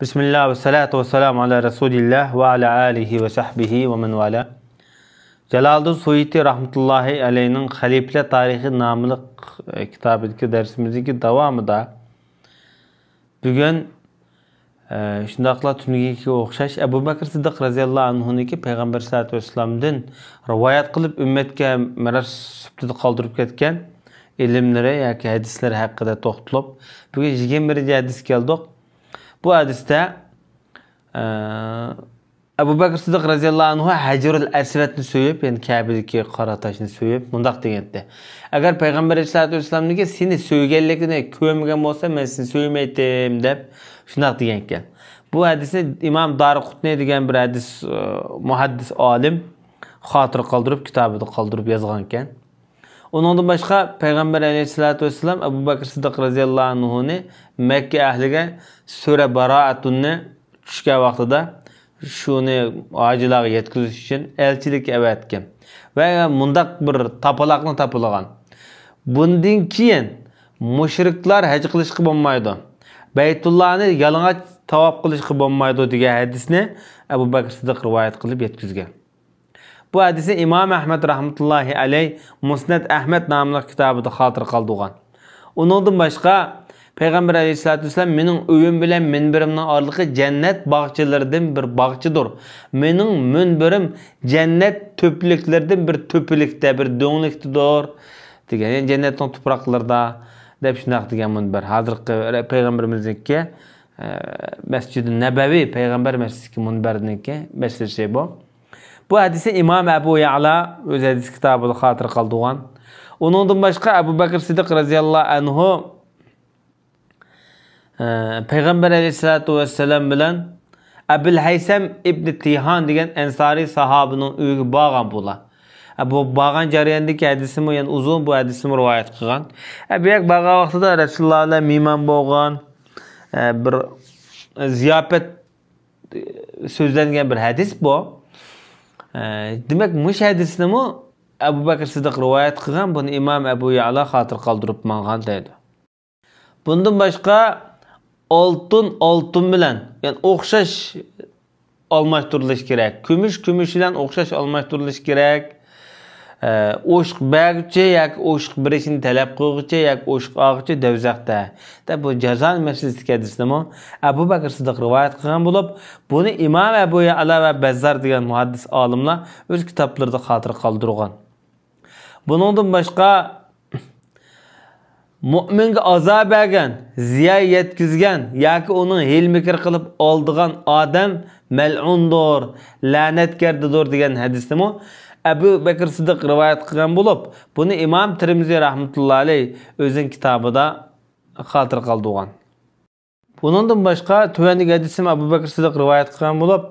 Bismillah ve salatu ve selamu ala Resulillah ve ala alihi ve sahbihi ve men vala. Celaleddin Suyuti rahmetullahi aleyhinin Halifler Tarihi namlı kitabındaki dersimizdeki devamında bugün şundaqla tünüge oxşaş Ebu Bakr Siddiq raziyallahu anhu'niki Peygamber sallallahu aleyhi ve sellem'den rivayet kılıp ümmetke miras sübtidi kaldırıp ketken ilimlere yoki hadisler hakkında to'xtalib bugün 21 hadis keldik. Bu hadiste Ebu Bakr Siddiq raziyallahu anhu Hajarul Asvedni söyleyip, yani Kabe'deki qara taşını söyleyip mundaq degendi. Eğer Peygamber sallallahu aleyhi ve sellem'niki seni söygenlikini kömegen bolsa men seni söymeydim dep şundaq degenken. Bu hadisi İmam Daraqutni degan bir hadis muhaddis alim xatir qaldırıp kitabida qaldırıp yazganken. Ondan başka Peygamber aleyhissalatu vesselam Ebu Bakr Siddiq raziyallahu anhu'ni Mekke ahliga Sure Baraat'ni tushgan vaqtida şunu acilaga yetkizish için elchilik evatgan. Ve mundaq bir tapalaqni tapalagan. Bundan keyin mushriklar haj qilishga bo'lmaydi. Baytullahni yalang'och tavob qilishga bo'lmaydi degan hadisni Ebu Bakr Siddiq rivoyat qilib yetkizgan. Bu hadisi İmam Ahmed rahmetullahi aleyh Musnad Ahmed namlı kitabida xatir qaldırgan. Ondan başka Peygamber aleyhissalatu vesselam mening uyum bilen minbirimning araligi cennet bağçılarından bir bağçıdır. Mening minbirim cennet töpülüklerden bir töpülükte, bir döngliktedir. Degan, yani cennetin tuproqlarida deb shunaq degan minber. Hozirgi Peygamberimizniki Mescid-i Nebevi Peygamber Mescid-i minberiniki mescidi bu. Bu hadisi İmam Ebu Ya'la öz hadis kitabida xatir qaldırgan. Ondan başka Ebu Bakr Siddiq raziyallahu anhu Peygamber aleyhissalatu vesselam bilen Ebul Haysam ibn Tihan degan Ensari sahabının uyuga bağan bola. Bu bağan jarayondagi hadisimi, yani uzun bu hadisimi rivoyat qilgan. Bu yak bağan vaqtida Rasululloh mehmon bo'lgan, bir ziyofat so'zlangan bir hadis bu. Demek mush hadisni Ebu Bakr Siddiq rivoyat qilgan, buni İmam Ebu Ya'la xatir qoldirib mangan deydi. Bundan başka altın bilen, yani o'xshash almashtirilish kerak. Kumush bilan o'xshash almashtirilish kerak. O'shq berguchi yoki o'shq berishini talab qilguchi yoki o'shq olguchi davzaqda. Bu jazon masalasida hadisni Ebu Bakr Siddiq rivoyat qilgan bo'lib, buni İmam Ebu Ya'la va Bazzar degan muhaddis olimlar o'z kitoblarida xatir qoldirgan. Bundan başka mu'minga azob bergan, ziyon yetkizgan yoki uning hil-mikr qilib oldigan odam mal'undur, la'natgardir degan hadisni Ebu Bakr Siddiq rivoyat qilgan bo'lib, buni İmam Tirmizi rahmetullahi alayh o'zining kitobida xatir qoldirgan. Bundan başka tuvandagi hadisni Ebu Bakr Siddiq rivoyat qilgan bo'lib,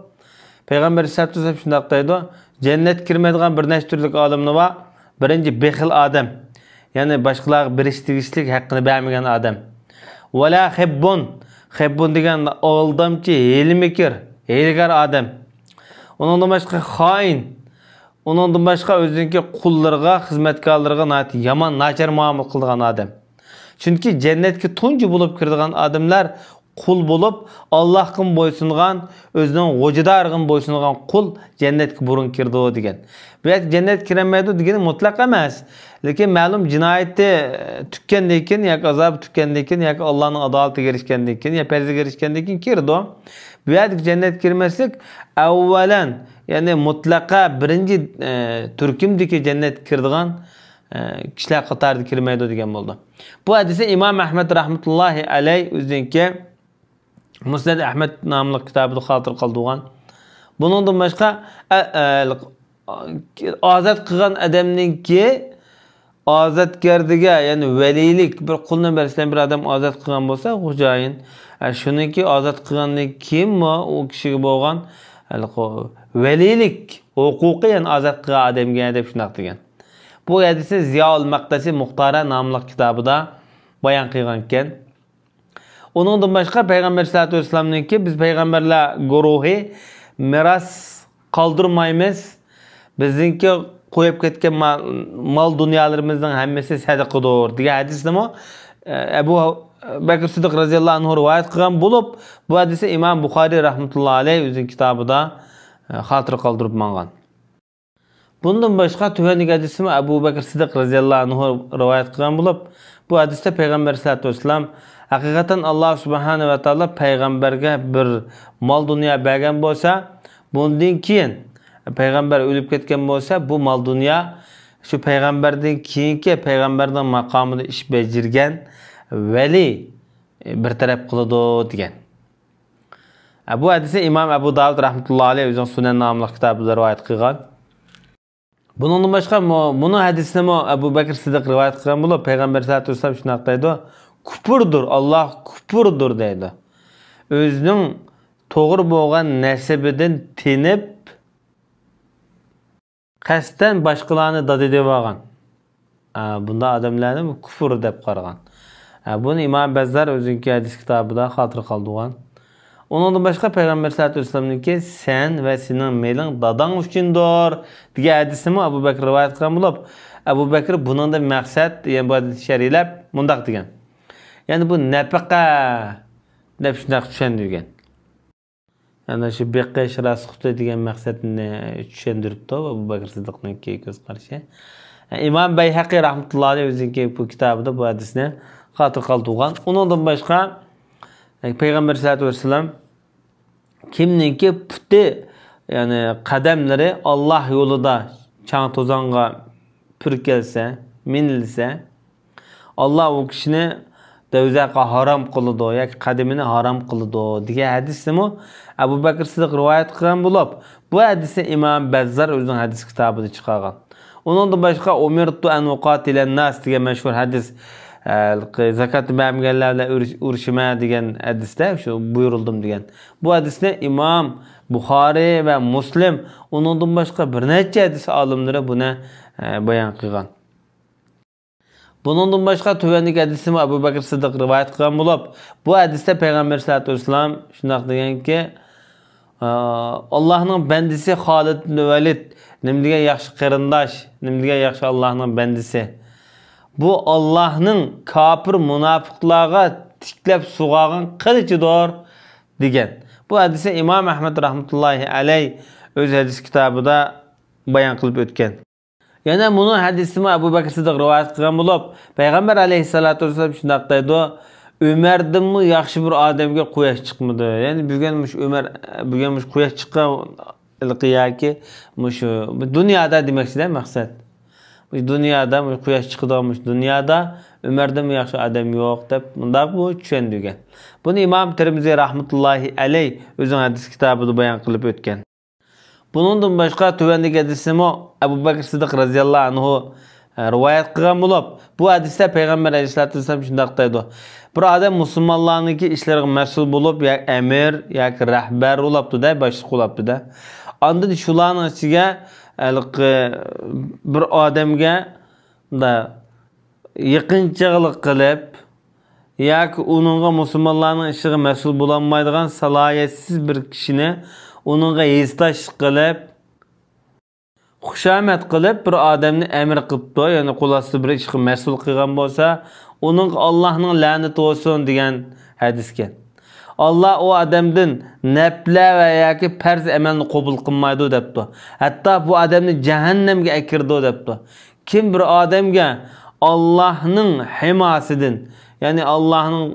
Peygamber sallallohu alayhi vasallam shunday deydi: "Cennet kirmaydigan bir nechta turlik odamlar bor. Birinchi bexil odam, yani başkalarga berish tegishlik haqqini bermagan odam. Wala hibbun degan aldamchi, hil-mikr, hilgar odam. Ondan başka xoin. Ondan başka özünki qullarga, xizmatkorlarga yaman nachar muomala qilgan odam. Chunki jannatga tunji bo'lib kiradigan odamlar qul bo'lib, Allohga bo'ysungan, o'zining g'o'jidariga bo'ysungan qul jannatga burun kirdi degan. Bu yer jannat kirmaydi degani mutlaq emas. Lekin ma'lum jinoyatni tukkandan keyin yoki azob tukkandan keyin yoki Allohning adolatiga erishgandan keyin yoki farziga erishgandan keyin kirdi. Bu yer jannat kirmaslik avvalan, yani mutlaqa birinchi turkumdagi jannat kirdigan kishilar qatorida kirmaydi degan bo'ldi. Bu hadisni İmam Ahmed rahmetullahi alayh o'ziniki Musnad Ahmed namlı kitabida xatir qoldirgan. Bundan başka azat qilgan odamningki azatgardiga, yani velilik, bir qulni berishdan bir odam azat qilgan bo'lsa, xo'jayin shuniki azat qilgandan keyin u kishiga bo'lgan velilik huquqi, yani azat qilgan odamga deb shunaq degan. Bu hadisni Ziyoul Maqdisi Muxtara namlı kitabida bayon qilgan ekan. Ondan başka Peygamber sallallahu aleyhi ve sellem'ninki biz peygamberler guruhi miras qaldırmaymiz. Bizinki qo'yib ketgan mal dunyolarimizning hammasi sadaqadir degan hadisni Ebu Bekir Sıddık radıyallahu anh rivayet kılgan bulup, bu hadisi İmam Bukhari rahmetullahi aleyh özün kitabıda hatır kaldırıp mangan. Bundan başka tüvenlik hadisi Ebu Bekir Sıddık radıyallahu anh rivayet kılgan bulup, bu hadiste Peygamber sallallahu aleyhi ve sellem hakikaten Allah subhanahu ve taala peygamberge bir mal dünya bergen bolsa, bundan keyin peygamber ölüp ketken bolsa, bu mal dünya şu peygamberden keyinki peygamberden makamını iş becirgen veli bir taraf kılıdı degan. Bu hadisi İmam Ebu Davud rahmetullahi aleyh özün Sunan namlı kitabında rivayet kılgan. Bunun başka bunu hadisini Ebu Bekir Sıddık rivayet kılgan bulup Peygamber sallallahu aleyhi ve sellem şunu aktaydı. Kupurdur, Allah kupurdur deydi. Özünün doğru boğan nesebiden tinip kasten başkalarını da dedi bağın. Bunda adamlarını kufur dep qargan. Bunu İmam Bezzar özünki hadis kitabında hatır kaldığan. Ondan başka Peygamber sallallahu aleyhi ve sellem'in ki sen ve senin meylin dadan üçündür diye hadisimi Ebu Bekir rivayet kılgan bulup, Ebu Bekir bunun da maksat yani bu hadis şeriflep mundaq degan. Yani bu nafaka dep şundaq düşündürgen. Yani şu beqqa şirasıqta degan maksatını düşündürüpti Ebu Bekir Sıddık'ın ki göz qarşı. İmam Beyhaqi rahmetullahi aleyh özünki bu kitabında bu hadisini hatır kaldığan. Ondan başka Peygamber sallallahu aleyhi ve sellem kimninki puti yani kademleri Allah yolunda çan tozanga pürkelse, minilse Allah o kişini dövzaka haram kılıdı ya kademini haram kılıdı diye hadisi mi Ebu Bekir Sıddık rivayet kılgan bulup, bu hadisi İmam Bezzar özünün hadis kitabında çıkargan. Ondan başka umirtu en uqatilen nas diye meşhur hadis zakat vermeyenlerle uğraşmaya diyen hadiste şu buyuruldum diyen. Bu hadiste İmam Bukhari ve Müslim ondan başka bir neçe hadis alimleri buna bayan kılgan. Bundan başka tüvenlik hadisi Ebu Bekir Sıddık rivayet kılgan bulup, bu hadiste Peygamber sallallahu aleyhi ve sellem şunaq degan ki Allah'ın bendisi Halid ibn Velid nimdiga yaxshi qarindosh, nimdiga yaxshi Allah'ın bendisi. Bu Allah'ın kafir münafıklarga tiklep suğağın kılıcıdır degan. Bu hadise İmam Ahmed rahmetullahi aleyh öz hadis kitabında bayan kılıp ötken. Yani bunun hadisimi Ebu Bekir Sıddık rivayet kılgan bulup, Peygamber aleyhissalatu vesselam şundaq deydi. Ömer'den mi yaxşı bir adamga quyosh chiqmadi. Yani bugunmuş Ömer bugunmuş quyosh chiqqan ilqiyaki mush dunyoda demoqchida maqsad. Dünyada quyosh chiqadiganmuş dünyada Ömer'den mi yaxşı adam yo'q deb bundaq bu tushundigan. Bunu İmam Tirmizi rahmetullahi aleyh özün hadis kitabında bayan kılıp ötken. Bundan başka tüvendik hadisimi Ebu Bekir Sıddık radıyallahu anhu rivayet kılgan bulup, bu hadiste Peygamber aleyhissalatu vesselam şundaq deydi. Bir adam musulmonlarniki işlariga mas'ul bulup ya emir ya rahbar olaptı da başliq olaptı da. Anda shularning ichiga bir odamga da yaqinchilik qilib yoki uningga musulmonlarning ishiga mas'ul bo'lolmaydigan salohiyatsiz bir kishini uningga heztash qilib xushomat qilib bir odamni amr qilibdi, ya'ni qo'lasi bir ishga mas'ul qilgan bo'lsa, uning Allohning la'nati bo'lsin degan hadisga. Allah o adamdan nafla va yoki farz amalni qabul qilmaydi debdi. Hatto bu odamni jahannamga akirdi debdi. Kim bir odamga Allohning himosidan, ya'ni Allohning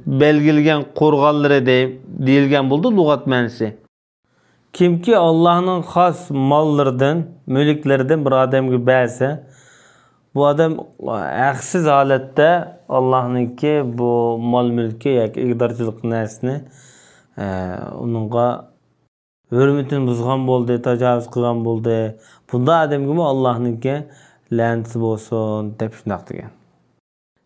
belgilgan qo'rg'onlari deyilgan bo'ldi lug'at ma'nosi. Kimki Allah'ın xas mallardan, mülklerden bir adamga berse, bu adam haksız halette Allah'ınki bu mal mülkü yoki iqtidorchilik narsani onunğa hurmatini buzgan bo'ldi, tajovuz qilgan bo'ldi. Bunda adamga Allah'ınki la'nati bo'lsin deb shunaq degan.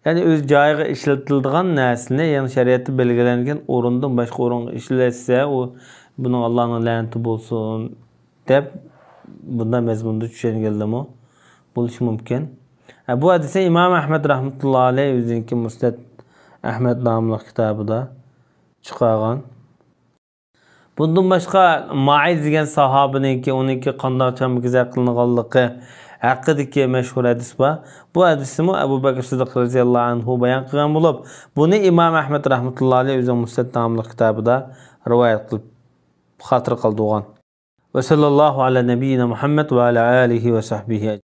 Yani öz joyiga ishlatiladigan narsani, ya'ni shariatda belgilangan o'rindan boshqa o'ringa ishlatsa, o bunun Allah'ın la'nati bo'lsin deb bundan mazmunda tushunganlarmi bo'lishi mumkin. Bu hadise İmam Ahmed rahmetullahi aleyh o'ziniki Musnad Ahmed nomli kitobida chiqargan. Bundan başqa Maiz degan sahabiniki, uniki qanday chamgizak qilinganligi haqidagi mashhur hadis bor. Bu hadisni Abu Bakr Siddiq radhiyallohu anhu bayon qilgan bo'lib, buni Imom Ahmad rahmatullohi alayhi o'zining Musnad nomli kitobida rivoyat qilib xatir qildirgan. Va sallallohu ala nabiyyina Muhammad va ala alihi va sahbihi